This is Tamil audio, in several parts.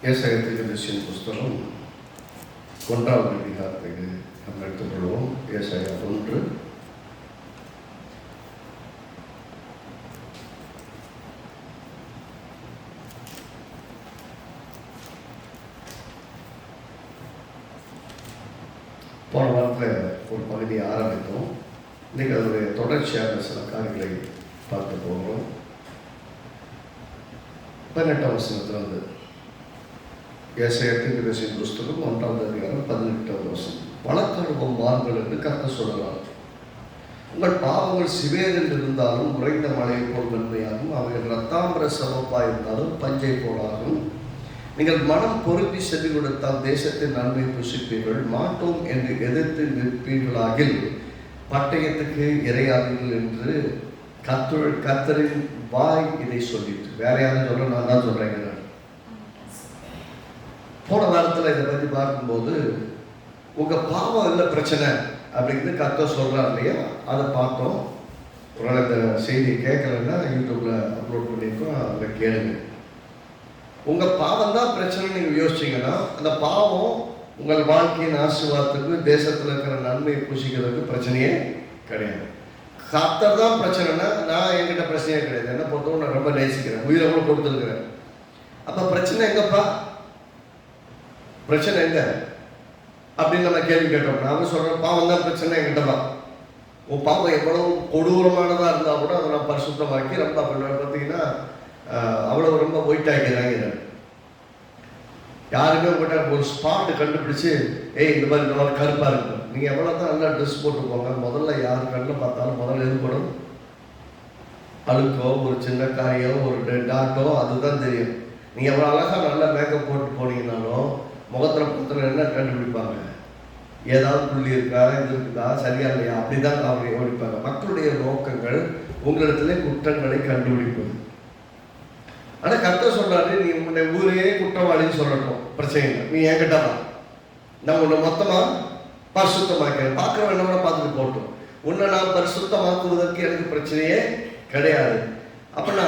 ஏசாயா தீர்க்கதரிசியின் புஸ்தகம் 1வது அதிகாரத்துக்கு நம்ம எடுத்துக்கொள்வோம். ஏசாயா 1. போன வாரத்தில் ஒரு பகுதியை ஆரம்பித்தோம். இன்றைக்கி அதனுடைய தொடர்ச்சியாக சில காரியங்களை பார்த்து போகிறோம். 18ஆம் வசனத்தில் வந்து ஏசாயா தீர்க்கதரிசியின் புஸ்தகம் 1வது அதிகாரம் 18வது வசனம். வழக்கடுவோம் வாருங்கள் என்று கர்த்தர் சொல்லலாம். உங்கள் பாவங்கள் சிவேரில் இருந்தாலும் உறைந்த மழையை போல் வெண்மையாகும், அவைகள் இரத்தாம்பர சிவப்பாக இருந்தாலும் பஞ்சை போலாகும். நீங்கள் மனம் பொருத்தி செவி கொடுத்தால் தேசத்தின் நன்மை புசிப்பீர்கள். மாட்டோம் என்று எதிர்த்து நிற்பீர்களாகில் பட்டயத்துக்கு இரையாவீர்கள் என்று கர்த்தரின் வாய் இதை சொல்லிட்டு. வேற யாரும் சொல்ல, நான் தான் சொல்றேங்க. போன வாரத்தில் இதை பற்றி பார்க்கும்போது உங்கள் பாவம் இல்லை பிரச்சனை அப்படின்னு கர்த்தர் சொல்கிறார் இல்லையா, அதை பார்த்தோம். ஒரு நாள் இந்த செய்தியை கேட்கலன்னா யூடியூப்பில் அப்லோட் பண்ணியிருக்கோம், அதை கேளுங்க. உங்கள் பாவம் தான் பிரச்சனை நீங்கள் யோசிச்சிங்கன்னா அந்த பாவம் உங்கள் வாழ்க்கையின் ஆசீர்வாதத்துக்கு தேசத்தில் இருக்கிற நன்மையை புசிக்கிறதுக்கு பிரச்சனையே கிடையாது. கர்த்தர் தான் பிரச்சனைனா நான் என்கிட்ட பிரச்சனையே கிடையாது. என்ன பொறுத்தவரை நான் ரொம்ப நேசிக்கிறேன், உயிரை கூட கொடுத்துருக்கிறேன். அப்போ பிரச்சனை எங்கப்பா, பிரச்சனை எங்க அப்படின்னு நம்ம கேள்வி கேட்டோம். நான் சொல்கிறேன், பாவம் தான் பிரச்சனை என்கிட்ட தான். உன் பாவம் எவ்வளவு கொடூரமானதாக இருந்தால் கூட அதை நான் பரிசுத்தமாக்கி ரொம்ப பார்த்தீங்கன்னா அவ்வளோ ரொம்ப ஒயிட்டாக்கிறாங்க. யாருமே உங்கள்கிட்ட ஒரு ஸ்பாட்டு கண்டுபிடிச்சி இந்த மாதிரி கருப்பாக இருக்கும், நீங்கள் எவ்வளோ தான் நல்லா ட்ரெஸ் போட்டு போங்க, முதல்ல யார் கண்ணில் பார்த்தாலும் முதல்ல எது போடும், அழுக்கோ ஒரு சின்ன காயோ ஒரு டாட்டோ அதுதான் தெரியும். நீங்கள் எவ்வளோ அழகாக நல்லா மேக்கப் போட்டு போனீங்கன்னாலும் முகத்தில் புத்தனை என்ன கண்டுபிடிப்பாங்க, ஏதாவது புள்ளி இருக்கா, இது இருக்குதா, சரியா இல்லையா, அப்படி தான் கவனிப்பாங்க. மக்களுடைய நோக்கங்கள் உங்களிடத்துல குற்றங்களை கண்டுபிடிப்பது. ஆனால் கர்த்தர் சொல்றாரு, நீ உன்னை ஊரே குற்றவாளின்னு சொல்லணும், பிரச்சனை இல்லை, நீ என்கிட்ட தான், நான் உன்னை மொத்தமாக பரிசுத்தமாக்கிறேன். பார்க்குறவன் என்ன பார்த்துட்டு போட்டோம், உன்னை நான் பரிசுத்தமாக்குவதற்கு எனக்கு பிரச்சனையே கிடையாது. அப்படின்னா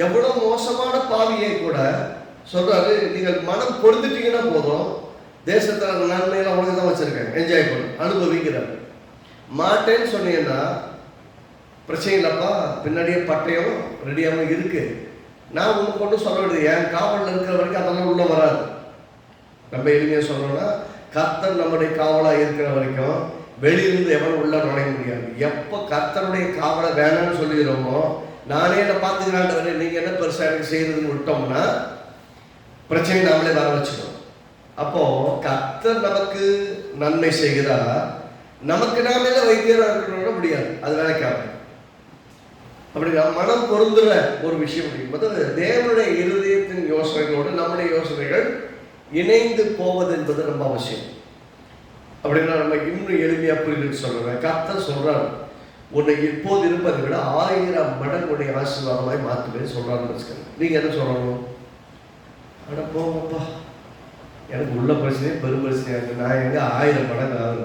எவ்வளோ மோசமான பாவியை கூட சொல்றாரு, நீங்கள் மனம் பொருந்துட்டீங்கன்னா போதும், தேசத்தில் நன்மையெல்லாம் உனக்கு தான் வச்சிருக்கேன், என்ஜாய் பண்ணு, அனுபவிக்கிறார். மாட்டேன்னு சொன்னீங்கன்னா பிரச்சனை இல்லைப்பா, பின்னாடியே பட்டயம் ரெடியாகவும் இருக்கு, நான் உனக்கு கொண்டு சொல்ல வேண்டியது, என் காவலில் இருக்கிற வரைக்கும் அதெல்லாம் உள்ள வராது. நம்ம எளிமையாக சொல்லணும்னா கர்த்தர் நம்முடைய காவலாக இருக்கிற வரைக்கும் வெளியிலிருந்து எவனும் உள்ள நுழைய முடியாது. எப்போ கர்த்தருடைய காவலை வேணாம்னு சொல்லிடுறோமோ, நானே என்ன பார்த்துக்கிறான், நீங்கள் என்ன பெருசாக எனக்கு செய்யறதுன்னு விட்டோம்னா பிரச்சனை நாமளே வர வச்சுக்கணும். அப்போ கர்த்தர் நமக்கு நன்மை செய்கிறார், நமக்கு நாமே வைத்தியராக இருக்கணும்னா முடியாது, அது வேலைக்காக. அப்படி மனம் பொருந்துற ஒரு விஷயம் அப்படிங்கும்போது தேவனுடைய இருதயத்தின் யோசனைகளோடு நம்முடைய யோசனைகள் இணைந்து போவது என்பது ரொம்ப அவசியம். அப்படின்னா நம்ம இன்னும் எளிமையாக புரியுதுன்னு சொல்றேன். கர்த்தர் சொல்றார், உன்னை இப்போது இருப்பதை விட 1000 மடங்கு உடைய ஆசீர்வாதமாய் மாற்றுவேன்னு சொல்றாருன்னு வச்சுக்கோங்க. நீங்க என்ன சொல்லணும், ஆனால் போங்கப்பா, எனக்கு உள்ள பிரச்சனையே பெரும் பிரச்சனையாக இருக்குது, நான் எங்கே 1000 மடங்கு ஆகுது,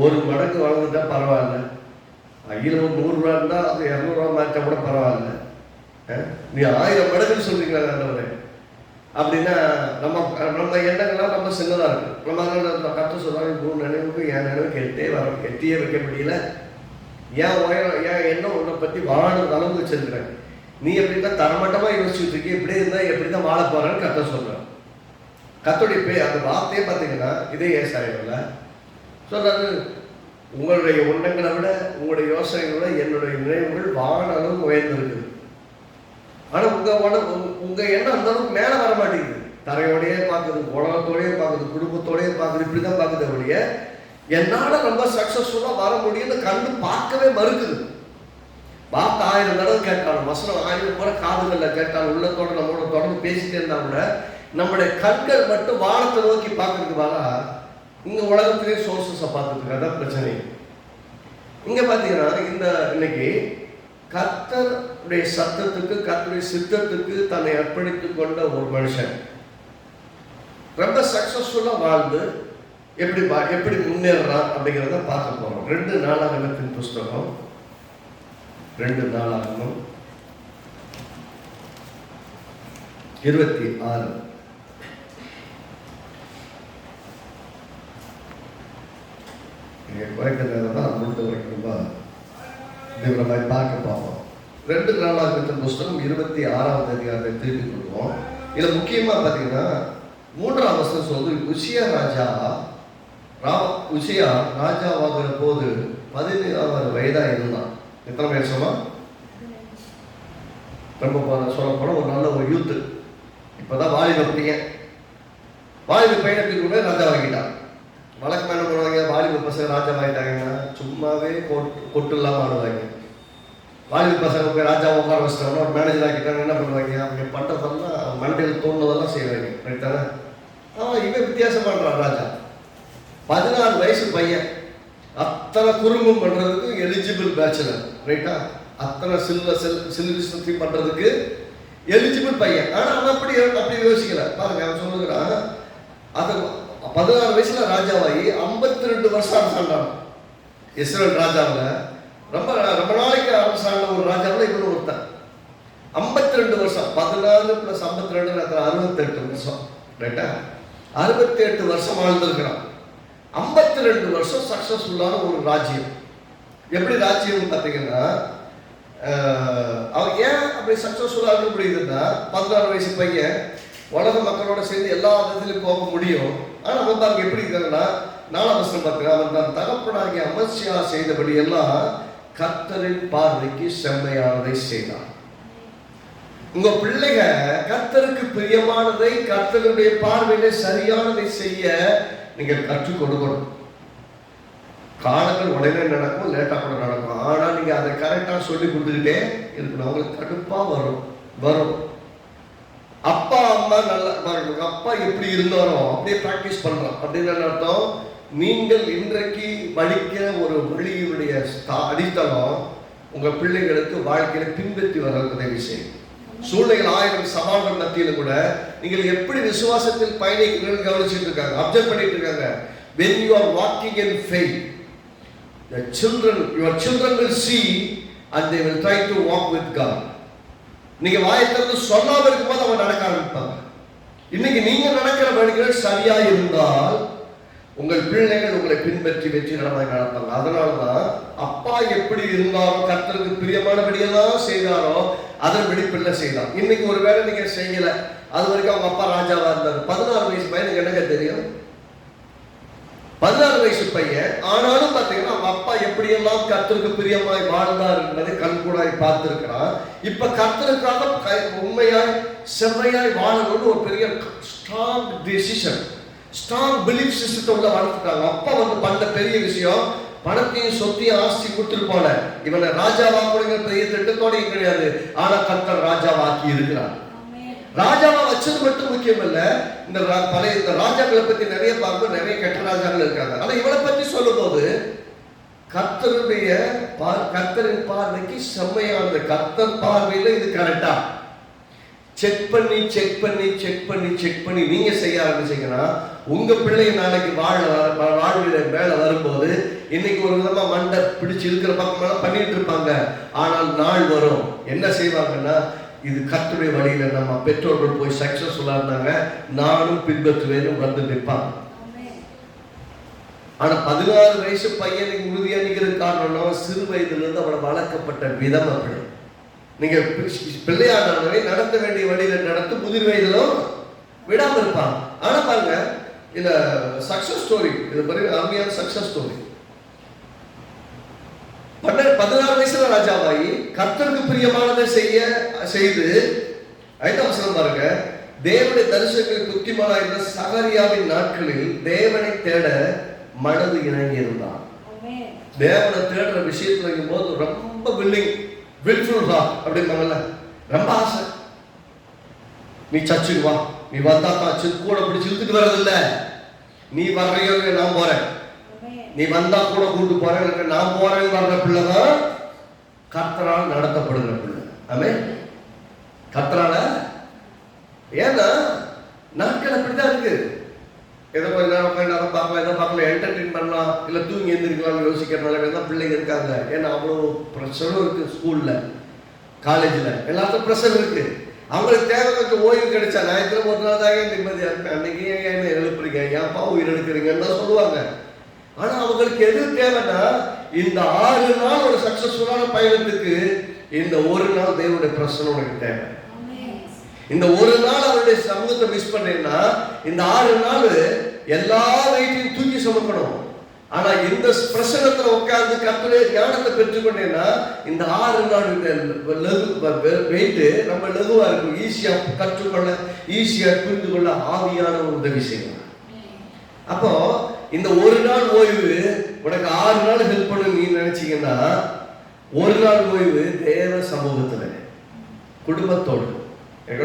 1 மடங்கு வளர்ந்துட்டா பரவாயில்ல, அகில ஒரு 100 ரூபா இருந்தால் அது 200 ரூபா மாற்றா கூட பரவாயில்ல, நீ 1000 மடங்குன்னு சொல்றீங்களா ஆண்டவரே அப்படின்னா நம்ம எண்ணங்கள்லாம் ரொம்ப சின்னதாக இருக்கு. நம்ம அதனால கற்று சொல்றாங்க, உன் நினைவுக்கு என் நினைவுக்கு எட்டியே வைக்க முடியல, ஏன் உயரம் ஏன் எண்ணம் உன்னை பற்றி வாழ அளவு வச்சிருக்கிறேன், நீ எப்படின்னா தரமட்டமாக யோசிச்சுட்டு இருக்கீங்க, இப்படி இருந்தால் எப்படி தான் வாழ போறான்னு கர்த்தர் சொல்றார். கர்த்தருடைய அந்த வார்த்தையே பார்த்தீங்கன்னா இதே ஏசாயாவில் சொல்றாரு, உங்களுடைய எண்ணங்களை விட உங்களுடைய யோசனைகளை விட என்னுடைய நினைவுகள் வாழ அளவுக்கு உயர்ந்திருக்குது. ஆனால் உங்க எண்ணம் அந்த அளவுக்கு மேலே வர மாட்டேங்குது, தரையோடையே பார்க்குது, உலகத்தோடையே பார்க்குது, குடும்பத்தோடையே பார்க்குது, இப்படி தான் பார்க்குது. அப்படியே என்னால் ரொம்ப சக்ஸஸ்ஃபுல்லாக வர முடியும்னு கண்டு பார்க்கவே மறுக்குது. வார்த்தை 1000 தடவை கேட்டாலும், வசனம் 1000 முறை காதுகளில் கேட்டாலும், உள்ளத்தோட நம்மளோட தொடர்ந்து பேசிட்டே இருந்தா கூட நம்மளுடைய கண்கள் மட்டும் வானத்தை நோக்கி பார்க்கறதுக்கு வாங்க இங்கே உலகத்திலே சோர்ஸஸை பார்த்துட்டு அதான் பிரச்சனை. இங்கே பார்த்தீங்கன்னா இந்த இன்னைக்கு கர்த்தருடைய சத்தத்துக்கு கர்த்தருடைய சித்தத்துக்கு தன்னை அர்ப்பணித்துக் கொண்ட ஒரு மனுஷன் ரொம்ப சக்சஸ்ஃபுல்லாக வாழ்ந்து எப்படி முன்னேறான் அப்படிங்கிறத பார்க்க போகிறோம். 2 நாளாகமத்தின் புஸ்தகம் 2 நாளாகமம் 26 குறைக்க நேரம் தான் முடிந்த வரைக்கும் ரொம்ப தீவிரமாய் பார்க்க பார்ப்போம். 2 நாளாகமத்தின் புஸ்தகம் 26வது அதிகாரத்தை திருப்பி கொள்வோம். இதில் முக்கியமாக பார்த்தீங்கன்னா 3ஆம் வசனம் சொல்லுது, உசியா ராஜாவாகிற போது 17 வயதாக இருந்தான். எத்தனை வருஷமா? ரொம்ப சொல்ல போனால் ஒரு நல்ல ஒரு யூத்து. இப்போதான் வாலிப பையன் பையனத்துக்கு கூட ராஜாவாகிட்டான். வழக்கமாக என்ன பண்ணுவாங்க, வாலிப பசங்க ராஜாவாகிட்டாங்கன்னா சும்மாவே கொட்டு இல்லாமல் ஆடுவாங்க. வாலிப பசங்க போய் ராஜாவை உட்கார வச்சிட்டாங்கன்னா ஒரு மேனேஜர் ஆக்கிட்டாங்க, என்ன பண்ணுவாங்க, அவங்க பண்ணுறதெல்லாம் மண்டையில் தோணுனதெல்லாம் செய்வாங்க. ரைட் தானே? இவன் வித்தியாசமானான் ராஜா. 14 வயசு பையன், அத்தனை குறும்பும் பண்ணுறதுக்கு எலிஜிபிள் பேச்சுலர். ரைட்டா? அத்தனை சில்விசத்தி பண்ணுறதுக்கு எலிஜிபிள் பையன். ஆனால் அவன் அப்படி யோசிக்கல. பாருங்க, அவன் சொல்லுகிறான், அது 16 வயசுல ராஜாவாகி 52 வருஷம் அரசாண்டான். இஸ்ரேல் ராஜாவில் ரொம்ப நாளைக்கு அரசாண்ட ஒரு ராஜாவில் இவனு ஒருத்தன். 52 வருஷம், 14 + 52 68 வருஷம். ரைட்டா? 68 வருஷம் வாழ்ந்திருக்கிறான். 52 வருஷம் சக்சஸ்ஃபுல்லான ஒரு ராஜ்யம். எப்படி ராஜ்யம் பார்த்தீங்கன்னா, அவன் ஏன் அப்படி சக்சஸ்ஃபுல்லாக இருக்க முடியுதுன்னா, 16 வயசு பையன் உலக மக்களோட சேர்ந்து எல்லா விதத்திலும் போக முடியும். ஆனால் அவன் தான் எப்படி இருக்காங்கன்னா, 4ஆம் வசனம் பார்த்தீங்கன்னா, அவன் தான் தகப்பனாகிய அமத்சியா செய்தபடி எல்லாம் கர்த்தரின் பார்வைக்கு செம்மையானதை செய்தான். உங்க பிள்ளைக கர்த்தருக்கு பிரியமானதை, கர்த்தருடைய பார்வையில சரியானதை செய்ய நீங்கள் கற்றுக் கொடுக்கணும். காலங்கள் உடனே நடக்கும், லேட்டாக கூட நடக்கும். ஆனால் நீங்கள் அதை கரெக்டாக சொல்லி கொடுத்துக்கிட்டே இருக்கணும். அவங்களுக்கு கடுப்பாக வரும். அப்பா அம்மா நல்லா, அப்பா எப்படி இருந்தாரோ அப்படியே ப்ராக்டிஸ் பண்ணுறோம் அப்படின்னு அர்த்தம். நீங்கள் இன்றைக்கு படிக்கிற ஒரு வழியினுடைய அடித்தளம் உங்கள் பிள்ளைகளுக்கு வாழ்க்கையில் பின்பற்றி வர உதவி செய்யும். சூழ்நிலைகள் 1000 சவால்கள் மத்தியில் கூட நீங்கள் எப்படி விசுவாசத்தில் பயணிக்கிறீர்கள் கவனிச்சுட்டு இருக்காங்க, அப்சர்வ் பண்ணிட்டு இருக்காங்க. When you are walking in faith, your children will see and they will try to walk with God. நீங்க வாயத்திலிருந்து சொல்லாம இருக்கும்போது அவங்க நடக்க ஆரம்பிப்பாங்க. இன்னைக்கு நீங்க நடக்கிற வழிகள் சரியா இருந்தால் உங்கள் பிள்ளைகள் உங்களை பின்பற்றி வெற்றிகரமாக நடப்பாங்க. அதனாலதான் அப்பா எப்படி இருந்தாரோ, கர்த்தருக்கு பிரியமானபடியெல்லாம் செய்தாரோ அதன்படி பிள்ளை செய்தான். இன்னைக்கு ஒரு வேலை நீங்க செய்யல, அது வரைக்கும் அவங்க அப்பா ராஜாவா இருந்தார். 16 வயசு பையனுக்கு என்னங்க தெரியும்? 16 வயசு பையன். ஆனாலும் பார்த்தீங்கன்னா அவங்க அப்பா எப்படியெல்லாம் கர்த்தருக்கு பிரியமாய் வாழ்ந்தார் என்பதை கண்கூடாய் பார்த்திருக்கிறான். இப்ப கர்த்தருக்காக உண்மையாய் செம்மையாய் வாழணும்னு ஒரு பெரிய ஸ்ட்ராங் டிசிஷன், ஸ்ட்ராங் பிலீஃப் சிஸ்டத்தை உள்ள வளர்த்துட்டாங்க. அப்பா பண்ண பெரிய விஷயம், பணத்தையும் சொத்தையும் ஆஸ்தி கொடுத்துருப்பான இவனை ராஜாவாக்குற பெரிய திட்டத்தோடையும் கிடையாது. ஆனா கர்த்தர் ராஜாவாக்கி இருக்கிறார். ராஜாவா வச்சது மட்டும் முக்கியம் இல்ல. இந்த ராஜாக்களை பத்தி நிறைய பார்க்கும், நிறைய கெட்ட ராஜாக்கள் இருக்காங்க. ஆனா இவனை பத்தி சொல்லும் போது கர்த்தரின் பார்வைக்கு செம்மையானது. கர்த்தர் பார்வையில இது கரெக்டா செக் பண்ணி நீங்க செய்ய ஆரம்பிச்சீங்கன்னா உங்க பிள்ளைங்க நாளைக்கு வாழ்வில மேல வரும்போது இன்னைக்கு ஒரு விதமா மண்டை பிடிச்சு இருக்கிற பக்கம் பண்ணிட்டு இருப்பாங்க. ஆனால் நாள் வரும் என்ன செய்வாங்கன்னா, இது கர்த்தருடைய வழியில நம்ம பெற்றோர்கள் போய் சக்சஸ்ஃபுல்லா இருந்தாங்க, நானும் பின்பற்றுவேன் வந்து நிற்பாங்க. ஆனா 16 வயசு பையனுக்கு உறுதியா நிற்கிறது காரணம் சிறு வயதுல இருந்து அவனை வளர்க்கப்பட்ட விதம். அப்படி நீங்க பிள்ளையானவரை நடத்த வேண்டிய வழியில நடத்து, முதிர் வயதிலும் விடாம இருப்பாங்க. ஆனா பாருங்க, இந்த சக்சஸ் ஸ்டோரி, இது பாருங்க அருமையான சக்சஸ் ஸ்டோரி. 16 வயசுல ராஜாவாகி கர்த்தருக்கு பிரியமானதை செய்து 5ஆம் வசனம் பாருங்க, தேவனுடைய தரிசனங்களில் புத்திமானாக இருந்த சகரியாவின் நாட்களில் தேவனை தேட மனது இணங்கி இருந்தான். தேவனை தேடுற விஷயத்துல போது ரொம்ப வில்ஃபுல் ஹார்ட் அப்படிம்பாங்கல்ல, ரொம்ப ஆசை. நீ சர்ச்சுக்கு வா, நீ வந்தா தான் கூட பிடிச்சி இழுத்துட்டு வர்றதில்ல, நீ வர்றையோ நான் போறேன், நீ வந்தா கூட கூட்டு போறேன், நான் போறேன்னு வர்ற பிள்ளைதான் கர்த்தரால் நடத்தப்படுகிற பிள்ளை. ஆமென். கர்த்தரால. ஏன்னா நாட்கள் அப்படிதான் இருக்கு. ஏதோ கொஞ்ச நேரம் உட்காந்து அதை பார்க்கலாம், எதை பார்க்கலாம், என்டர்டெயின் பண்ணலாம், இல்லை தூங்கி எழுந்திருக்கலாம் யோசிக்கிறதுனால தான் பிள்ளைங்க இருக்காங்க. ஏன்னா அவ்வளோ ப்ரெஷரும் இருக்குது, ஸ்கூலில் காலேஜில் எல்லாத்துக்கும் ப்ரெஷர் இருக்குது. அவங்களுக்கு தேவை கொஞ்சம் ஓய்வு கிடைச்சா ஞாயிற்றுல ஒரு நாள் தாங்க நிம்மதியாக இருப்பேன், அன்னைக்கு ஏன் எழுப்புறீங்க, ஏன்ப்பா உயிர் எடுக்கிறீங்கன்னு தான் சொல்லுவாங்க. ஆனா அவங்களுக்கு எது தேவைன்னா, இந்த 6 நாள் ஒரு சக்சஸ்ஃபுல்லான பயணத்துக்கு இந்த ஒரு நாள் தேவனுடைய பிரசன்னம் உனக்கு தேவை. இந்த ஒரு நாள் அவருடைய சமூகத்தை மிஸ் பண்ணேன்னா, இந்த 6 நாள் எல்லா வெயிட்டையும் தூக்கி சுமக்கணும். ஆனா இந்த பிரசனத்துல உட்கார்ந்து கர்த்தருடைய ஞானத்தை பெற்றுக்கொண்டேன்னா, இந்த 6 நாள் வெயிட் நம்ம லகுவா இருக்கும். ஈஸியா கற்றுக்கொள்ள, ஈஸியா புரிந்து கொள்ள ஆவியான உதவி செய்யலாம். அப்போ இந்த ஒரு நாள் ஓய்வு உனக்கு 6 நாள் ஹெல்ப் பண்ணு நீ நினைச்சீங்கன்னா, ஒரு நாள் ஓய்வு தேவ சமூகத்துல குடும்பத்தோடு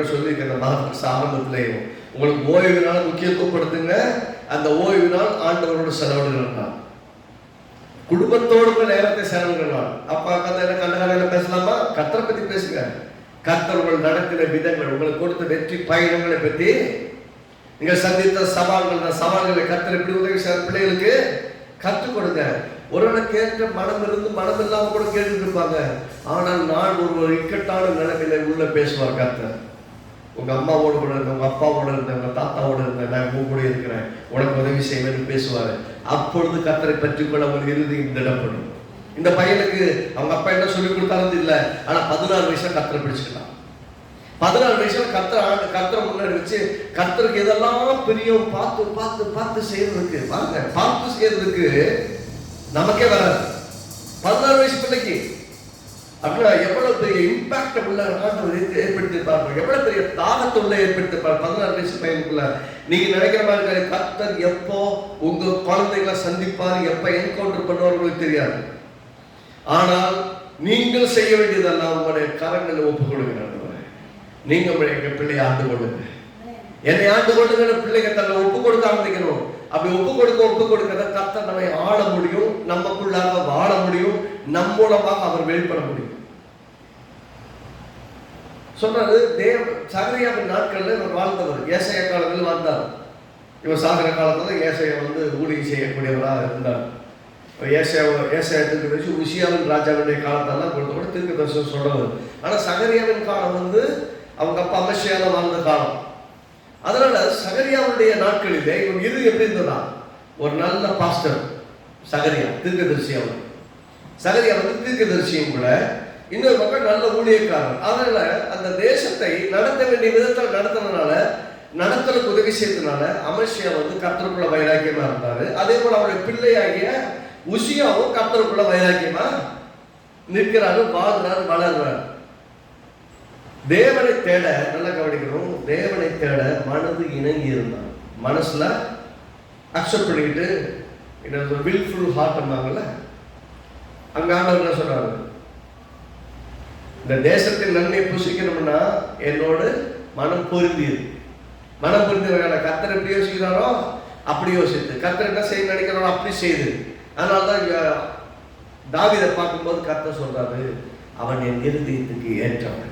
சொல்லியிருக்க மாதத்துக்கு ஆரம்பத்திலேயும் உங்களுக்கு ஓய்வினால் முக்கியத்துவப்படுத்துங்க. அந்த ஓய்வினால் ஆண்டவரோட செலவிடுகிறார், குடும்பத்தோடு நேரத்தை செலவிடுகிறார். அப்பா கதை கண்டகால பேசலாமா? கர்த்தரை பத்தி பேசுங்க. கர்த்தர் உங்கள் நடத்தின விதங்கள், உங்களுக்கு கொடுத்த வெற்றி பயணங்களை பற்றி, நீங்க சந்தித்த சவால்களை கர்த்தர் எப்படி உதவி செய்ய பிள்ளைகளுக்கு கற்றுக் கொடுங்க. ஒருவனை கேட்ட மனம் இருந்து மனம் இல்லாம கூட கேட்டுட்டு இருப்பாங்க. ஆனால் நான் ஒரு இக்கட்டான நிலைமையில உள்ள பேசுவார் கர்த்தர். உங்க அம்மாவோட கூட இருந்த, உங்க அப்பாவோட இருந்த, உங்க தாத்தாவோட இருந்த, நான் உங்க கூட இருக்கிறேன், உனக்கு உதவி செய்வேன்னு பேசுவாரு. அப்பொழுது கர்த்தரை பற்றிக்கொள்ள அவங்க இறுதியும் திடப்படும். இந்த பையனுக்கு அவங்க அப்பா என்ன சொல்லி கொடுத்தாலும் இல்லை, ஆனா 14 வயசுல கர்த்தரை பிடிச்சுக்கிட்டான். 14 வயசுல கர்த்தரை முன்னாடி வச்சு கர்த்தருக்கு எதெல்லாம் பெரிய பார்த்து பார்த்து பார்த்து செய்யறதுக்கு பாருங்க, பார்த்து செய்யறதுக்கு நமக்கே வராது. 14 வயசு பிள்ளைக்கு அப்படின்னா எவ்வளவு பெரிய இம்பாக்ட் உள்ள ஏற்படுத்திருப்பாங்க, எவ்வளவு பெரிய தாகத்தை உள்ள ஏற்படுத்திருப்பாங்க 14 வயசு பையனுக்குள்ள. நீங்க நினைக்கிற மாதிரி கர்த்தர் எப்போ உங்க குழந்தைகளை சந்திப்பாரு, எப்ப என்கவுண்டர் பண்ணுவார்களுக்கு தெரியாது. ஆனால் நீங்கள் செய்ய வேண்டியதெல்லாம் உங்களுடைய கரங்களை ஒப்புக் கொடுக்கிறார். நீங்க எங்க பிள்ளையை ஆண்டு கொள்ளுங்க, என்னை ஆண்டு கொள்ளுங்க. பிள்ளைங்க தன்னை ஒப்புக் கொடுக்க ஆரம்பிக்கணும். அப்படி ஒப்புக் கொடுக்கிறத கர்த்தர் நம்மை ஆள முடியும், நமக்குள்ளாக வாழ முடியும், நம் மூலமாக அவர் வெளிப்பட முடியும். சொன்னாரு சகரியாவின் நாட்கள்ல இவர் வாழ்ந்தவர், ஏசாயா காலத்தில் வாழ்ந்தார். இவர் சாகர காலத்துல ஏசாயா ஊழியம் செய்யக்கூடியவராக இருந்தார். ஏசாயத்துக்கு வச்சு உசியாவின் ராஜாவுடைய காலத்தெல்லாம் கொடுத்தோட தீர்க்க தரிசனம் சொல்றவர். ஆனா சகரியாவின் காலம் அவங்க அப்பா அமசியால வாழ்ந்த காலம். அதனால சகரியாவுடைய நாட்களிலே இவன் இது எப்படி இருந்ததா, ஒரு நல்ல பாஸ்டர் சகரியா, தீர்க்கதரிசி. அவர் சகரியா தீர்க்கதரிசியும் கூட, இன்னொரு பக்கம் நல்ல ஊழியக்காரர். அதனால அந்த தேசத்தை நடத்த வேண்டிய விதத்தில் நடத்தினால, நடத்தலுக்கு உதவி செய்ததுனால அமசியா கர்த்தருக்குள்ள வைராக்கியமா இருந்தாரு. அதே போல அவருடைய பிள்ளையாகிய உசியாவும் கர்த்தருக்குள்ள வைராக்கியமா நிற்கிறாரு, வாழ்றாரு, வளர்றாரு. தேவனை தேட, நல்லா கவனிக்கணும், தேவனை தேட மனது இணங்கி இருந்தான். மனசுல அக்செப்ட் பண்ணிக்கிட்டு, வில்ஃபுல் ஹார்ட்னாங்கல்ல, அங்க ஆண்டவர் என்ன சொல்றாரு, இந்த தேசத்தின் நன்மை புசிக்கணும்னா என்னோடு மனம் பொருந்தியது. மனம் பொருந்திய கர்த்தர் எப்படி யோசிக்கிறாரோ அப்படி யோசித்து, கர்த்தர் என்ன செய்ய நினைக்கிறாரோ அப்படி செய்து. அதனால்தான் தாவீதை பார்க்கும்போது கர்த்தர் சொல்றாரு, அவன் என் இருதயத்துக்கு ஏற்றவன்,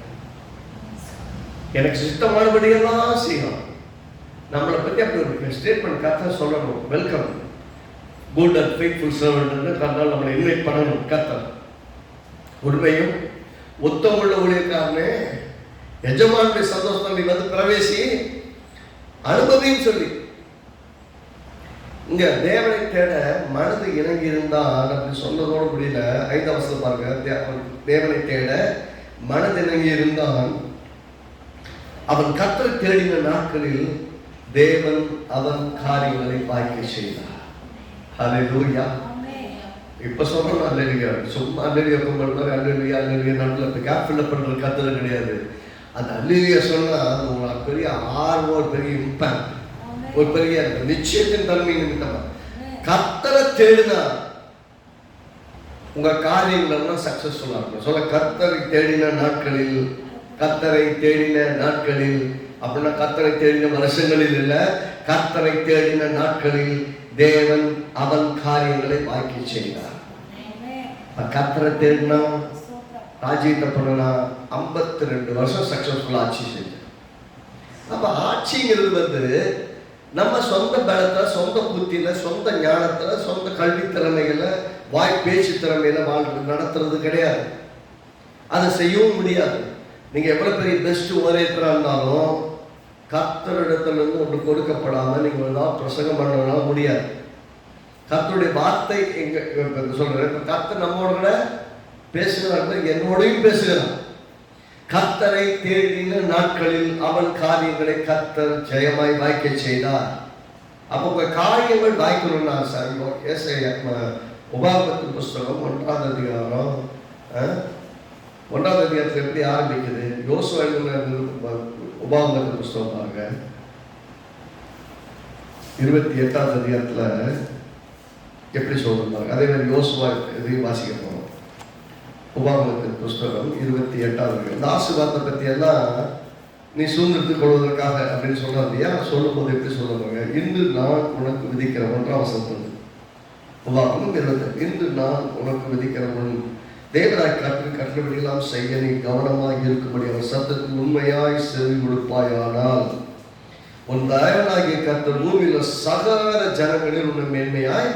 எனக்கு சித்தமானபடியெல்லாம் செய்யணும். நம்மளை பத்தி அப்படி ஒரு ஸ்டேட்மெண்ட் கர்த்தர் சொல்லணும். Welcome, good and faithful servant கர்த்தர் நம்மளை இன்வைட் பண்ணணும். கர்த்தர் உண்மையும் உத்தமுள்ள ஊழியக்காரனே, எஜமானுடைய சந்தோஷம் நீ பிரவேசி அனுபவின்னு சொல்லி இங்க தேவனை தேட மனது இணங்கி இருந்தான் அப்படின்னு சொன்னதோடு முடியல. 5ஆம் வசனம் பாருங்க, தேவனை தேட மனது இணங்கி இருந்தான், அவன் கர்த்தரை தேடின நாட்களில் தேவன் அவன் காரியங்களை வாய்க்க செய்தார். ஹல்லேலூயா. இப்ப சொல்றோம் அல்லேலூயா, சும்மா அல்லேலூயா கும்பிடுறது அல்லேலூயா அல்லேலூயா நடுவில் கேப் ஃபில் பண்ற கர்த்தர் கிடையாது. அந்த அல்லேலூயா சொன்னா உங்களுக்கு பெரிய ஆர்வம், ஒரு பெரிய இம்பாக்ட், ஒரு பெரிய நிச்சயத்தின் தன்மை நிமித்தமா கர்த்தரை தேடினா உங்க காரியங்கள் எல்லாம் சக்சஸ்ஃபுல்லா இருக்கும். சொல்ல கர்த்தரை தேடின நாட்களில், கர்த்தரை தேடின நாட்களில் அப்படின்னா கர்த்தரை தேடின வருஷங்களில் இல்ல, கர்த்தரை தேடின நாட்களில் தேவன் அவன் காரியங்களை வாய்க்க செய்தார். கர்த்தரை தேடினா ராஜ்யத்தை பண்ணனா 52 வருஷம் சக்சஸ்ஃபுல்லா ஆட்சி செஞ்சார். அப்ப ஆட்சிங்கிறது நம்ம சொந்த பலத்துல, சொந்த புத்தியில, சொந்த ஞானத்துல, சொந்த கல்வி திறமைகள, வாய் பேச்சு திறமையில நடத்துறது கிடையாது. அதை செய்யவும் முடியாது. நீங்க எவ்வளவு பெரிய பெஸ்ட் ஓரேட்டரா இருந்தாலும் கர்த்தரிடத்துல இருந்து ஒன்று கொடுக்கப்படாம நீங்க பிரசங்கம் பண்ணனால முடியாது. கர்த்தருடைய வார்த்தை எங்க சொல்றேன். இப்ப கர்த்தர் நம்மோட கூட பேசுகிறார், என்னோடையும் பேசுகிறார். கர்த்தரை தேடின நாட்களில் அவன் காரியங்களை கர்த்தர் ஜெயமாய் வாய்க்க செய்தார். அப்போ காரியங்கள் வாய்க்கணும்னா உபாகமத்தின் புஸ்தகம் 1ஆம் அதிகாரம் 1ஆம் அதிகாரத்தில் எப்படி ஆரம்பிக்குது? யோசுவா உபாகமத்தின் புஸ்தகம் பாருங்க, 28ஆம் அதிகாரத்துல எப்படி சொல்றாங்க. அதே மாதிரி யோசுவா இதையும் வாசிக்க போறோம். உபாகமத்தின் புஸ்தகம் 28ஆம் அதிகாரம். இந்த ஆசீர்வாதத்தை பத்தி எல்லாம் நீ சுதந்திரத்துக் கொள்வதற்காக அப்படின்னு சொல்றாங்க இல்லையா? சொல்லும் போது எப்படி சொல்லுவாங்க? இன்று நான் உனக்கு விதிக்கிற 1ஆம் வசனம். உபாகமம் 28. இன்று நான் உனக்கு விதிக்கிற தேவராய் கர்த்தரின் கட்டளைப்படியெல்லாம் செய்ய நீ கவனமாக இருக்கும்படி அவர் சத்தத்துக்கு உண்மையாய் செவி கொடுப்பாயானால் உன் தேவனாகிய கர்த்தர் பூமியில சகல ஜனங்களில் உன்னை மேன்மையாய்.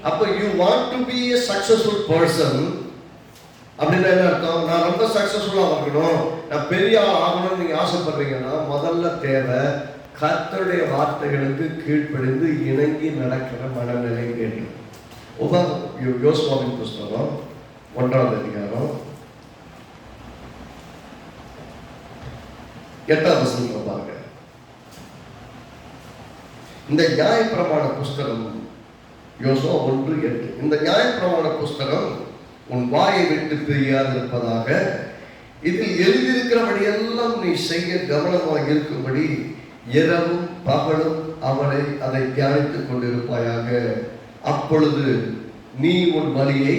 அப்ப you want to be a successful person அப்படின்னா என்ன அர்த்தம்? நான் ரொம்ப சக்சஸ்ஃபுல்லாக இருக்கணும், நான் பெரிய ஆகணும்னு நீங்க ஆசைப்படுறீங்கன்னா முதல்ல தேவை கர்த்தருடைய வார்த்தைகளுக்கு கீழ்ப்படிந்து இணங்கி நடக்கிற மனநிலை வேண்டும். யோசுவாவின் புஸ்தகம் 1ஆம் அதிகாரம் 8ஆம் வசனம் பாருங்க. இந்த நியாயப்பிரமாண புஸ்தகம் யோசுவா 1:8. இந்த நியாயப்பிரமாண புஸ்தகம் உன் வாயை விட்டு பிரியாதிருப்பதாக, இதில் எழுதியிருக்கிறபடியெல்லாம் நீ செய்ய கவனமாக இருக்கும்படி இரவும் பகலும் அதை தியானித்துக் கொண்டிருப்பாயாக. அப்பொழுது நீ உன் வழியை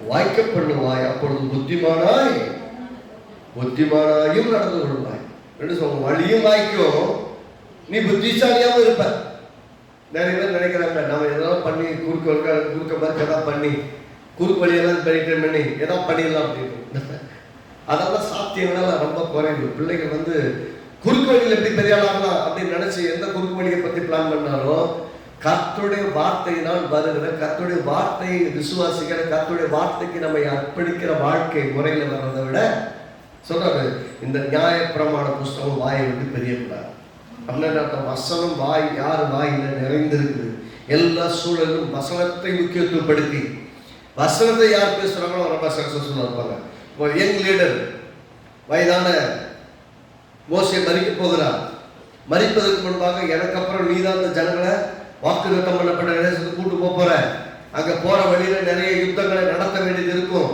வாய்க்க பண்ணுவாய், அப்பொழுது புத்திமானாயும் நடந்து கொள்வாய். வழியும் வாய்க்கும், நீ புத்திசாலியாகவும் இருப்ப. நிறைய பேர் நினைக்கிறாங்க நம்ம எதாவது பண்ணி குறுக்க மாதிரி எதாவது பண்ணி குறுக்கு வழியெல்லாம் பண்ணி எதாவது பண்ணிடலாம் அப்படின்னு. அதெல்லாம் சாத்தியங்களால ரொம்ப குறைவு. பிள்ளைகள் குறுக்கு வழியில் எப்படி பெரிய ஆகலாம் அப்படின்னு நினைச்சு எந்த குறுக்கு வழியை பத்தி பிளான் பண்ணாலும் கர்த்தருடைய வார்த்தையினால் வருகிற, கர்த்தருடைய வார்த்தையை விசுவாசிக்கிற, கர்த்தருடைய வார்த்தைக்கு நம்ம அர்ப்பணிக்கிற வாழ்க்கை முறையில வர்றதை விட சொல்றாரு இந்த நியாயப்பிரமாண புஸ்தகம் வாயை விட்டு பெரியக்கூடாது. அப்படின்னா வசனம் யார் வாயில நிறைந்திருக்குது. எல்லா சூழலும் வசனத்தை முக்கியத்துவப்படுத்தி வசனத்தை யார் பேசுறாங்களோ ரொம்ப சக்சஸ்ஃபுல்லா இருப்பாங்க. இப்போ யங் லீடர் வயதான மோசே மறிக்க போகிறார். மறிப்பதற்கு முன்பாக எனக்கு அப்புறம் நீதான் இந்த ஜனங்களை வாக்குத்தத்தம் பண்ணப்பட்ட தேசத்துக்கு கூட்டு போற, அங்க போற வழியில நிறைய யுத்தங்களை நடத்த வேண்டியது இருக்கும்.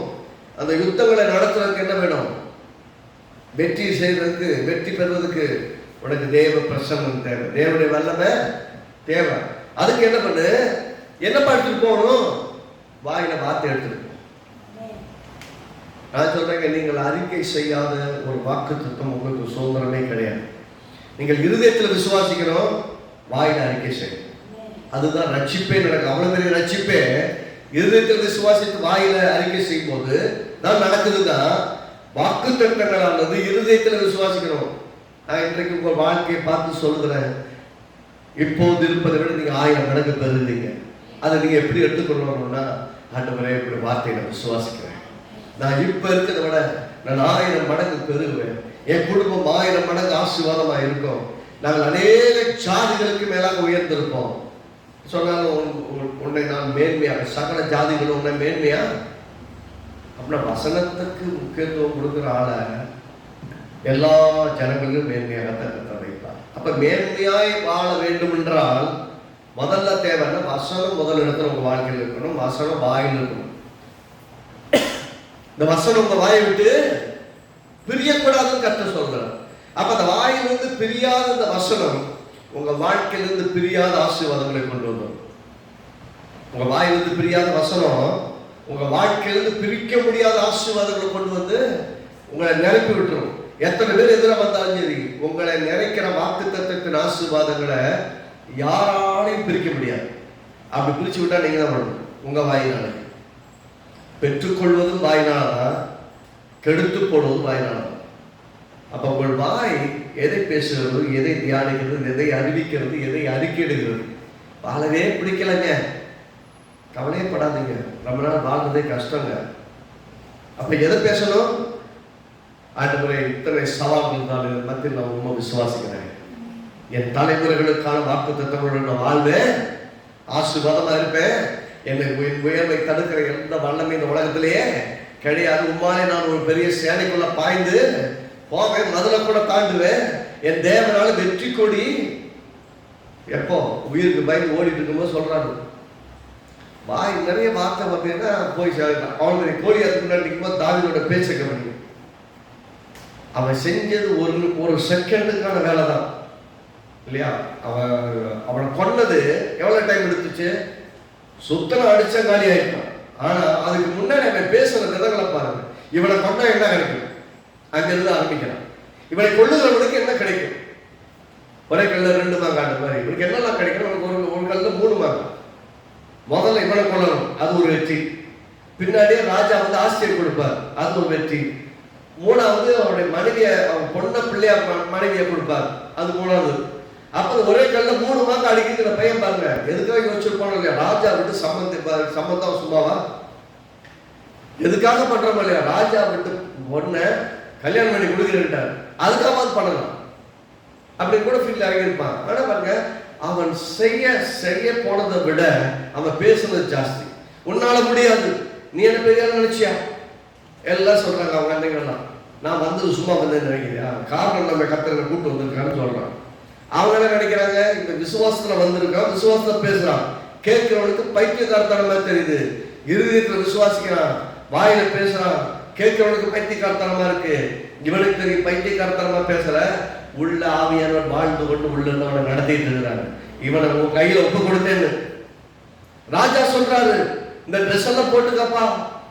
அந்த யுத்தங்களை நடத்துறதுக்கு என்ன வேணும்? வெற்றி செய்வதற்கு, வெற்றி பெறுவதற்கு உனக்கு தேவ பிரசன்னம் தேவை, தேவனுடைய வல்லமை தேவை. அதுக்கு என்ன பண்ணு, என்ன எடுத்துட்டு போகணும்? வாயில வார்த்தை எடுத்துட்டு. நான் சொல்றேங்க, நீங்கள் அறிக்கை செய்யாத ஒரு வாக்குத்தத்தம் உங்களுக்கு சுதந்திரமே கிடையாது. நீங்கள் இருதயத்தில் விசுவாசிக்கணும், வாயில அறிக்கை செய்யணும். அதுதான் ரட்சிப்பே நடக்கும். அவ்வளவு பெரிய ரட்சிப்பே இருதயத்தில் விசுவாசித்து வாயில அறிக்கை செய்யும் போது தான் நடக்குதுதான். வாக்குத்தத்தங்களானது இருதயத்தில் விசுவாசிக்கணும். நான் இன்றைக்கு உங்க வாழ்க்கையை பார்த்து சொல்லுகிறேன், இப்போது இருப்பதை விட நீங்க 1000 மடங்கு பெறுவீங்க. அதை நீங்க எப்படி எடுத்துக்கொள்ளணும்னா, ஆண்டவரே இப்படி வார்த்தையை நான் விசுவாசிக்கிறேன், நான் இப்ப இருக்கிறத விட நான் 1000 மடங்கு பெறுவேன், என் குடும்பம் 1000 மடங்கு ஆசீர்வாதமா இருக்கும், நாங்கள் அநேக ஜாதிகளுக்கு மேலாக உயர்ந்திருப்போம். சொன்னாலும் உன்னை நான் மேன்மையாக, சகல ஜாதிகளும் உன்னை மேன்மையா. அப்படின்னா வசனத்துக்கு முக்கியத்துவம் கொடுக்குற ஆளை எல்லா ஜனங்களிலும் மேன்மையாக கத்த வைப்பார். அப்ப மேன்மையாய் வாழ வேண்டும் என்றால் முதல்ல தேவைன்னா வசனம் முதல் இடத்துல உங்க வாழ்க்கையில் இருக்கணும். வசனம் வாயில் இருக்கணும். இந்த வசனம் உங்க வாயை விட்டு பிரியக்கூடாதுன்னு கர்த்தர் சொல்றார். அப்ப அந்த வாயிலிருந்து பிரியாத இந்த வசனம் உங்க வாழ்க்கையிலிருந்து பிரியாத ஆசீர்வாதங்களை கொண்டு வரும். உங்க வாயிலிருந்து பிரியாத வசனம் உங்க வாழ்க்கையிலிருந்து பிரிக்க முடியாத ஆசீர்வாதங்களை கொண்டு வந்து உங்களை நிரப்பி விட்டுரும். எத்தனை பேர் எதிராக வந்தாலும் சரி, உங்களை நிறைக்கிற வாக்குத்தத்தத்தின் ஆசீர்வாதங்களை யாராலையும் பிரிக்க முடியாது. அப்படி பிரிச்சு விட்டா நீங்க தான் பண்ணணும். உங்க வாயினால பெற்றுக்கொள்வதும் வாயினால்தான், கெடுத்து போடுவதும் வாயினால்தான். அப்ப உங்கள் வாய் எதை பேசுகிறது, எதை தியானிக்கிறது, எதை அறிவிக்கிறது, எதை அறிக்கையிடுகிறது. வாழவே பிடிக்கலங்க, கவலையப்படாதீங்க, ரொம்ப நாள் வாழ்றதே கஷ்டங்க. அப்ப எதை பேசணும்? ஆண்டவரே, இத்தனை சவால்கள் இருந்தாலும் மத்தியில் நான் ரொம்ப விசுவாசிக்கிறேன், என் தலைமுறைகளுக்கான வாக்குத்தத்தங்களுடன் நான் வாழ்வேன், ஆசீர்வாதமா இருப்பேன். என்னை உயர்வை தடுக்கிற எந்த வல்லமை இந்த உலகத்திலேயே கிடையாது. உம்மாலே நான் ஒரு பெரிய சேனைக்குள்ள பாய்ந்து போவேன், மதுளை கூட தாண்டுவேன். என் தேவனால வெற்றி கொடி. எப்போ உயிருக்கு பயந்து ஓடிட்டு இருக்கும்போது சொல்றாரு. வாய் நிறைய வார்த்தை பார்த்தீங்கன்னா போய் சேர்ந்தான். அவனுடைய கோழி அதுக்கு முன்னாடி நிற்கும்போது தாவீதோட பேச்சை கவனி. அவன் செஞ்சது ஒரு செகண்டுக்கான வேலை தான் இல்லையா? அவனை கொன்னது எவ்வளவு டைம் எடுத்துச்சு? சுத்தனை அடிச்ச காலி ஆயிட்டான். ஆனா அதுக்கு முன்னாடி அவன் பேசுற விதங்களை பாருங்க. இவனை கொண்டா என்ன கிடைக்கும்? அங்கிருந்து ஆரம்பிக்கிறான். இவனை கொள்ளுகிறவனுக்கு என்ன கிடைக்கும்? ஒரே கல்ல 2 மாங்காண்ட மாதிரி இவனுக்கு என்னெல்லாம் கிடைக்கும்? ஒரு கல்ல 3 மாங்காய். முதல்ல இவனை கொள்ளணும், அது ஒரு வெற்றி. பின்னாடியே ராஜா ஆசிரியர் கொடுப்பார், அது ஒரு வெற்றி. 3வது அவருடைய மனைவியை, அவன் பொண்ண பிள்ளையா மனைவியை கொடுப்பார், அது 3வது. அப்ப ஒரே கல்ல 3 மாங்காய் அடிக்கிற பையன் பாருங்க. எதுக்காக யோசிச்சிருப்பானோ இல்லையா? ராஜா விட்டு சம்பந்தம் சும்மாவா? எதுக்காக பண்றோம் இல்லையா? ராஜா விட்டு பொண்ண கல்யாணம் பண்ணி கொடுக்கிறார், அதுக்காக பண்ணலாம் அப்படின்னு கூட ஃபீல் ஆகியிருப்பான். ஆனா பாருங்க, அவன் செய்ய போனதை விட அவன் பேசுனது ஜாஸ்தி. உன்னால முடியாது, நீ என்ன பெரிய நினைச்சியா? எல்லாம் சொல்றாங்க அவங்க அன்னைங்கெல்லாம். நான் வந்தது சும்மா வந்தேன்னு நினைக்கிறியா? காரணம் நம்ம கர்த்தரை கூட்டு வந்திருக்கான்னு சொல்றான். அவங்க என்ன நினைக்கிறாங்க? இந்த விசுவாசத்துல வந்திருக்கான், விசுவாசத்துல பேசுறான். கேட்கிறவனுக்கு பைத்தியக்காரத்தனமா தெரியுது. இருதயத்துல விசுவாசிக்கிறான், வாயில பேசுறான். கேட்கிறவனுக்கு பைத்தியக்காரத்தனமா இருக்கு. இவனுக்கு தெரியும் பைத்தியக்காரத்தனமா பேசல. உள்ள ஆவியானவர் வாழ்ந்து கொண்டு உள்ள அவனை நடத்திட்டு இருக்கிறாங்க. இவனை உன் கையில ஒப்பு கொடுத்தேன்னு ராஜா சொல்றாரு. இந்த ட்ரெஸ் எல்லாம் போட்டுக்கப்பா,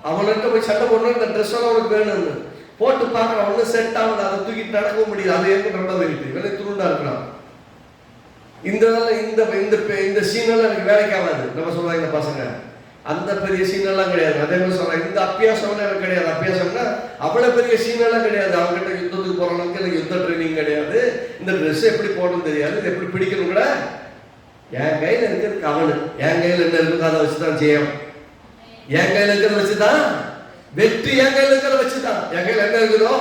அவன்கிட்ட போய் சண்டை போடணும், இந்த ட்ரெஸ் எல்லாம் அவனுக்கு வேணும்னு போட்டு பார்க்கறான். அவனு செட் ஆகுது, அதை தூக்கிட்டு நடக்கவும் முடியாது. அது ஏற்க ரொம்ப வெயிட்டு, இவனை துருண்டா இருக்கிறான். இந்த சீனெல்லாம் எனக்கு வேலைக்கு ஆகாது. நம்ம சொல்லுவாங்க இந்த பசங்க, அந்த பெரிய சீனெல்லாம் கிடையாது. அதே மாதிரி சொல்றாங்க, இந்த அப்பியாசம்லாம் எனக்கு கிடையாது. அப்பியாசம்னா அவ்வளவு பெரிய சீனெல்லாம் கிடையாது. அவங்ககிட்ட யுத்தத்துக்கு போற அளவுக்கு எனக்கு யுத்த ட்ரைனிங் கிடையாது. இந்த ட்ரெஸ் எப்படி போடணும் தெரியாது, இது எப்படி பிடிக்கணும் கூட. என் கையில இருக்கிறதுக்கு அவனு, என் கையில என்ன இருக்கு அதை வச்சுதான் செய்யும். என் கையில இருக்கிறத வச்சுதான் வெற்றி, என் கையில இருக்கிறத வச்சுதான். என் கையில என்ன இருக்குதோ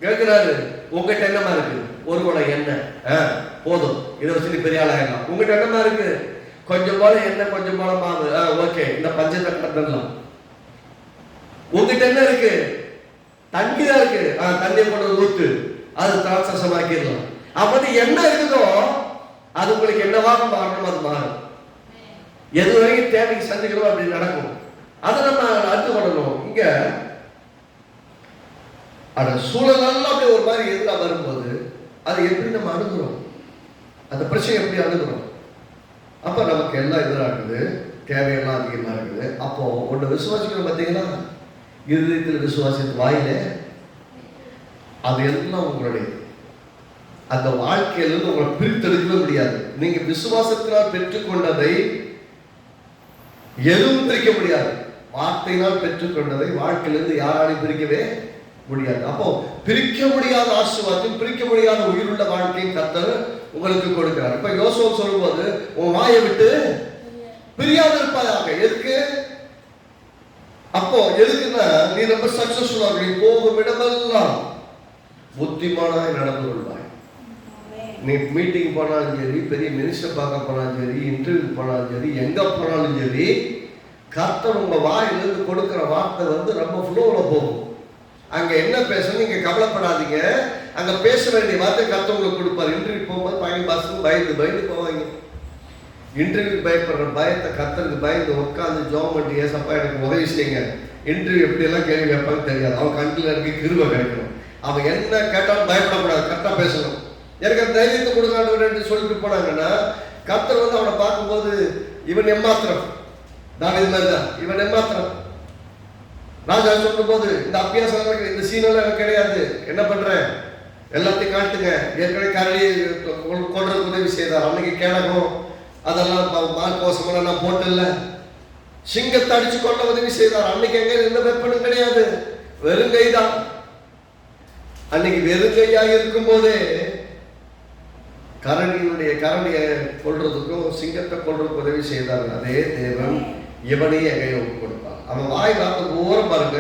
கேட்கிறாரு. உங்ககிட்ட என்னமா இருக்கு? ஒரு குடம் எண்ணெய் போதும், இதை வச்சு நீ பெரிய ஆளாயிடலாம். உங்ககிட்ட என்னமா இருக்கு? கொஞ்சம் போல எண்ணெய், கொஞ்சம் போல மாவு. ஓகே, இந்த பஞ்சத்தை கட்டலாம். உங்ககிட்ட என்ன இருக்கு? தண்ணி தான் இருக்கு. தண்ணியை கொண்டு ஊத்து, அது திராட்சசமாக்கிடலாம். அப்படி என்ன இருக்குதோ அது உங்களுக்கு என்னவாக மாறணும், அது மாறும். எது வரைக்கும் தேவைக்கு சந்திக்கிறோம் அப்படி நடக்கும். அதை நம்ம அடுத்து பண்ணணும். இங்க அந்த சூழலெல்லாம் அப்படி ஒரு மாதிரி எதிராக வரும்போது அதை எப்படி நம்ம அணுகிறோம், அந்த பிரச்சனை எப்படி அணுகிறோம்? அப்ப நமக்கு எல்லாம் எதிராக இருக்குது, தேவையெல்லாம் அதிகமா இருக்குது. அப்போ ஒன்று விசுவாசிக்கிறோம் பார்த்தீங்களா? இருதயத்தில் விசுவாசித்து வாயில அது எல்லாம் உங்களுடைய அந்த வாழ்க்கையிலிருந்து உங்களை பிரித்தெடுக்கவே முடியாது. நீங்க விசுவாசத்தினால் பெற்றுக்கொண்டதை எதுவும் பிரிக்க முடியாது. வார்த்தையினால் பெற்றுக்கொண்டதை வாழ்க்கையிலிருந்து யாராலையும் பிரிக்கவே முடியாது. அப்போ பிரிக்க முடியாத ஆசீர்வாதம், பிரிக்க முடியாத உயிருள்ள வாழ்க்கையை கர்த்தர் உங்களுக்கு கொடுக்கிறார். இப்ப யோசுவா சொல்லும்போது உன் வாயை விட்டு பிரியாத இருப்பாயாக. எதுக்கு? அப்போ எதுக்குன்னா நீ ரொம்ப சக்சஸ்ஃபுல்லாக, நீ போகும் இடமெல்லாம் புத்திமானாய் நடந்து கொள்வாய். நீ மீட்டிங் போனாலும் சரி, பெரிய மினிஸ்டர் பார்க்க போனாலும் சரி, இன்டர்வியூ போனாலும் சரி, எங்க போனாலும் சரி, கர்த்தர் உங்க வாயிலிருந்து கொடுக்கிற வார்த்தை ரொம்ப ஃப்ளோல போகும். அங்க என்ன பேசணும் நீங்க கவலைப்படாதீங்க. அங்க பேச வேண்டிய வார்த்தை கர்த்தர் உங்களுக்கு கொடுப்பார். இன்டர்வியூ போகும்போது பையன் பசங்க பயந்து போவாங்க. இன்டர்வியூ பயப்படுற பயத்தை கர்த்தருக்கு பயந்து உட்காந்து ஜோம் பண்ணி, ஏசப்பா எனக்கு உதவி செய்யுங்க. இன்டர்வியூ எப்படியெல்லாம் கேள்வி வைப்பான்னு தெரியாது. அவன் கண்ணில் இருக்க கிருபை கிடைக்கணும். அவன் என்ன கேட்டாலும் பயப்படக்கூடாது, கரெக்டா பேசணும். எனக்கு அந்த தைரியத்தை கொடுக்காண்டு சொல்லிட்டு போனாங்கன்னா கர்த்தர் அவனை பார்க்கும்போது இவன் எம்மாத்திரம் தான், இது மாதிரிதான் இவன் எம்மாத்திரம். ராஜா சொல்லும் போது இந்த அபியாசம் இந்த சீனெல்லாம் எனக்கு கிடையாது, என்ன பண்றேன் எல்லாத்தையும் காட்டுங்க. ஏற்கனவே கரடியை கொள்றதுக்கு உதவி செய்தார். அன்னைக்கு கேடகம் அதெல்லாம் மார்க்கோசமெல்லாம் நான் போட்டில்ல. சிங்கத்தை அடிச்சு கொள்ள உதவி செய்தார். அன்னைக்கு எங்க எந்த வெப்பனும் கிடையாது, வெறுங்கைதான். அன்னைக்கு வெறுங்கையாக இருக்கும் போதே கரடியை கொள்றதுக்கும் சிங்கத்தை கொள்றதுக்கு உதவி செய்தார். அதே தேவன் இவனையும் என் கையை ஒப்பு கொடுப்பான். அவன் வாய் வார்த்தை ஓரம் பாருங்க,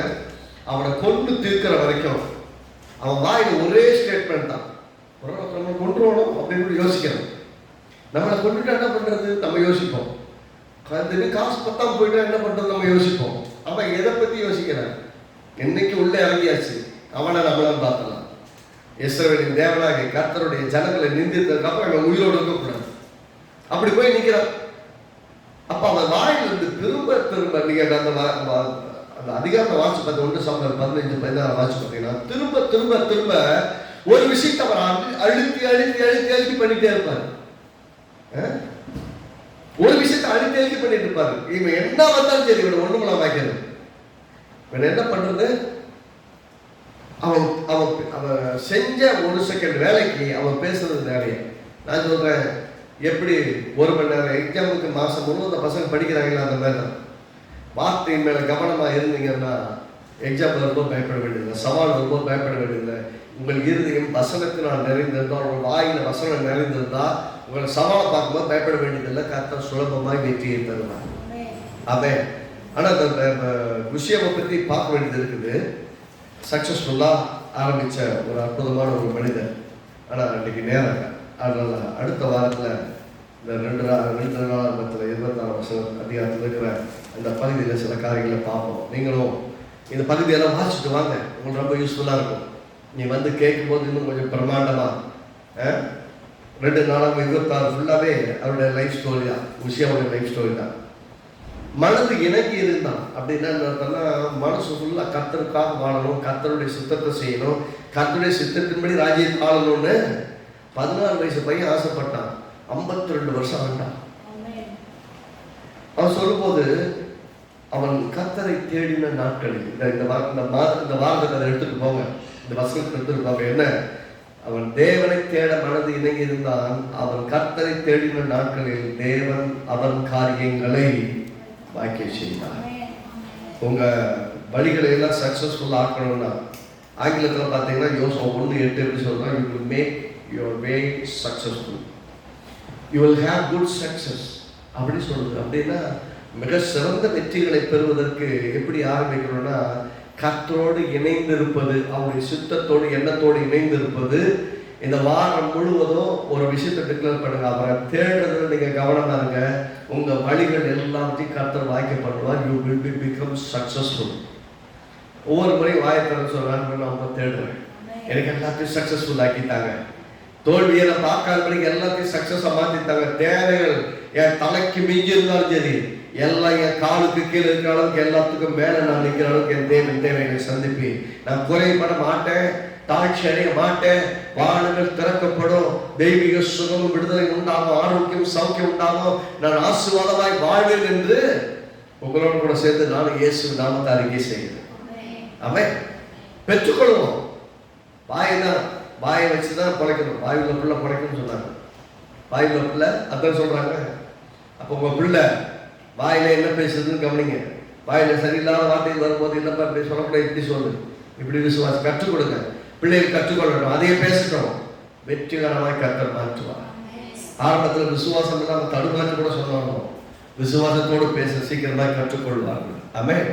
அவனை கொண்டு தீர்க்கிற வரைக்கும் அவன் வாயில ஒரே ஸ்டேட்மெண்ட் தான், நம்ம கொண்டுறோம் அப்படின்னு யோசிக்கிறோம். நம்மளை கொண்டுட்டு என்ன பண்றது நம்ம யோசிப்போம். காசு பத்தாம போயிட்டா என்ன பண்றது நம்ம யோசிப்போம். அவன் எதை பத்தி யோசிக்கிறான்? என்னைக்கு உள்ள இறங்கியாச்சு, அவனை நம்மளாம் பார்த்தலாம். இஸ்ரவேலின் தேவனாகிய கர்த்தருடைய ஜனங்களை நிந்தித்ததுக்கு அப்புறம் அவன் உயிரோடு இருக்கக்கூடாது, அப்படி போய் நிற்கிறான். அப்ப அவன் வாயிலிருந்து திரும்ப திரும்ப நீங்க அந்த அதிகாரத்தை வாட்சி பார்த்து 1 சாமுவேல் 15-16 வாட்சி பார்த்தீங்கன்னா திரும்ப திரும்ப திரும்ப ஒரு விஷயத்தை அவர் அழுத்தி அழுத்தி அழுத்தி அழுத்தி பண்ணிட்டே இருப்பாரு. ஒரு விஷயத்தை அழுத்தி அழுத்தி பண்ணிட்டு இருப்பாரு. இவன் என்ன வந்தாலும் சரி, இவன் ஒண்ணுமெல்லாம் வாய்க்கிறது. இவன் என்ன பண்றது? அவன் அவன் அவன் செஞ்ச 1 செகண்ட் வேலைக்கு அவன் பேசுறது நிறைய. நான் சொல்றேன், எப்படி 1 மணி நேரம் எக்ஸாமுக்கு மாசம் முழுவதும் அந்த பசங்க படிக்கிறாங்களா, அந்த மாதிரி தான். வார்த்தையின் மேல கவனமா இருந்தீங்கன்னா எக்ஸாம் வரும்போது பயப்பட வேண்டியதில்லை, சவால் வரும்போது பயப்பட வேண்டியதில்லை. உங்கள் இருதயம் வசனத்தினால் நிறைந்திருந்தால், உங்கள் வாயில வசனம் நிறைந்திருந்தால் உங்களை சவாலை பார்க்கும்போது பயப்பட வேண்டியதில்லை. கர்த்தர் சுலபமாய் வெற்றியை தருவார். அவன் ஆனால் அந்த விஷயத்தை பற்றி பார்க்க வேண்டியது இருக்குது. சக்சஸ்ஃபுல்லாக ஆரம்பித்த ஒரு அற்புதமான ஒரு மனிதர். ஆனால் அன்றைக்கி நேரம், அதனால் அடுத்த வாரத்தில் இந்த 2 நாளாகத்தில் 24 அதிகாரத்தில் இருக்கிற அந்த பகுதியில் சில காரியங்களை பார்ப்போம். நீங்களும் இந்த பகுதியெல்லாம் வாசிச்சுட்டு வாங்க, உங்களுக்கு ரொம்ப யூஸ்ஃபுல்லாக இருக்கும். நீ வந்து கேட்கும்போது இன்னும் கொஞ்சம் பிரமாண்டமாக 2 நாளாக 26 ஃபுல்லாகவே அவருடைய லைஃப் ஸ்டோரி தான், உஷியாவுடைய லைஃப் ஸ்டோரி தான். மனது இணங்கி இருந்தான் அப்படின்னா என்னன்னா, மனசு ஃபுல்லாக கர்த்தருக்காக வாழணும், கர்த்தருடைய சித்தத்தை செய்யணும், கர்த்தருடைய சித்தத்தின்படி ராஜ்யத்தை ஆளணும்னு 16 வயசு பையன் ஆசைப்பட்டான். 52 வருஷம் ஆண்டான். அவன் சொல்லும்போது அவன் கர்த்தரை தேடின நாட்களில் இந்த வாரத்தை அதை எடுத்துட்டு போங்க, இந்த வசனத்தை எடுத்துட்டு போங்க. என்ன? அவன் தேவனை தேட மனது இணங்கி இருந்தான். அவன் கர்த்தரை தேடின நாட்களில் தேவன் அவன் காரியங்களை வாக்கிய செய்தார். உங்க வழிகளை எல்லாம் சக்சஸ்ஃபுல் ஆக்கணும்னா ஆங்கிலத்தில் பார்த்தீங்கன்னா யோசுவா 1:8 எப்படி சொல்றான்? You will make your way successful, you will have good success அப்படி சொல்லுது. அப்படின்னா மிக சிறந்த வெற்றிகளை பெறுவதற்கு எப்படி ஆரம்பிக்கணும்னா, கர்த்தரோடு இணைந்திருப்பது, அவருடைய சித்தத்தோடு எண்ணத்தோடு இணைந்திருப்பது. இந்த வாரம் முழுவதும் ஒரு விஷயத்தை டிக்ளேர் பண்ணுங்க, அவரை தேடுறதுல நீங்க கவனமா இருங்க. உங்க வழிகள் எல்லாத்தையும் கர்த்தர் வாய்க்க பண்ணுவார். You will be become successful. ஒவ்வொரு முறையும் வாயத்தர சொல்றாங்க, நான் அவங்க தேடுறேன், எனக்கு எல்லாத்தையும் சக்சஸ்ஃபுல் ஆக்கிட்டாங்க. தோல்வியை நான் பார்க்காதபடி எல்லாத்தையும் சக்சஸா மாத்திட்டாங்க. தேவைகள் என் தலைக்கு மிஞ்சி இருந்தாலும் சரி, எல்லாம் என் காலுக்கு கீழே இருக்கிற அளவுக்கு எல்லாத்துக்கும் மேல நான் நிற்கிற அளவுக்கு என் தேவைகளை சந்திப்பி நான் குறைபட மாட்டேன், தாழ்ச்சி அடைய மாட்டேன். வானங்கள் திறக்கப்படும், தெய்வீக சுகமும் விடுதலை உண்டாகும், ஆரோக்கியம் சௌக்கியம் உண்டாகும், நான் ஆசீர்வாதமாய் வாழ்வேன் என்று உங்களோட கூட சேர்ந்து நானும் இயேசு நாமத்தை அறிக்கை செய்கிறேன். அவன் பெற்றுக்கொள்வோம். வாயை வச்சுதான் பிழைக்கணும், வாயுள்ள பிள்ளை பிழைக்கணும்னு சொன்னாங்க. வாயுள்ள பிள்ளை அதான் சொல்றாங்க. அப்போ உங்க பிள்ளை வாயில என்ன பேசுறதுன்னு கவனிங்க. வாயில சரியில்லாத வார்த்தைகள் வரும்போது என்னப்பா இப்படி சொல்லக்கூடாது, இப்படி சொல்லு, இப்படி விசுவாசம் கற்றுக் கொடுங்க. பிள்ளைகள் கற்றுக்கொள்ளட்டும், அதையே பேசட்டும். வெற்றிகரமாய் கர்த்தர் மாற்றுவார். ஆரம்பத்தில் விசுவாசம் இல்லாமல் தடுமாற்றி கூட சொல்லணும், விசுவாசத்தோடு பேச சீக்கிரமாய் கற்றுக்கொள்வார்கள். ஆமென்.